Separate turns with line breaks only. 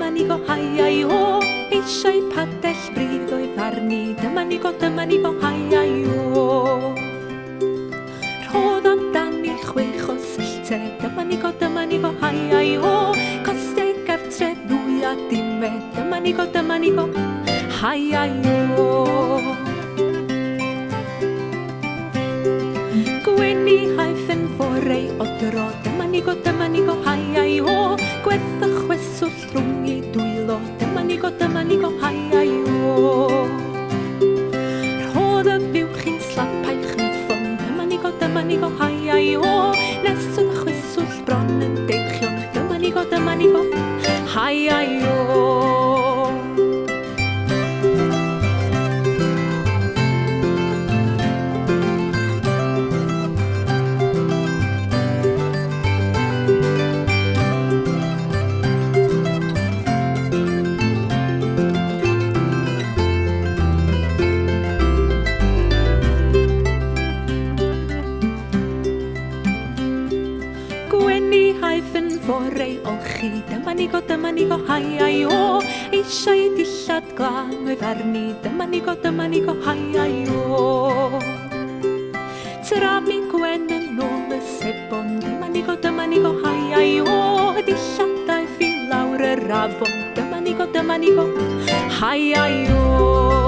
dyma ni go hai ai o. Eisiau padell bryd o'i farni, dyma ni go hai ai o. Rhodd amdan i 6 o sylltau, dyma ni go hai ai o. Costiau gartre ddwy a dime, dyma ni go hai ai o. Gweni haiffen forau o dro, dyma ni go hai ai o. Gwerth y chweswll rhwng i dwylo, dyma ni go hai ai o. Rhodd y fiwch i'n slapau chynffon, dyma ni go hai ai o. Nes y chweswll bron yn deichion, dyma ni go hai ai o. Forau olchi, dyma ni go hai ai o. Eisiau dillad glan o'i farni, dyma ni go hai ai o. Tra mi gwen yn ôl y sebon, dyma ni go hai ai o. Y dilladau ffi lawr yr afon, dyma ni go hai ai o.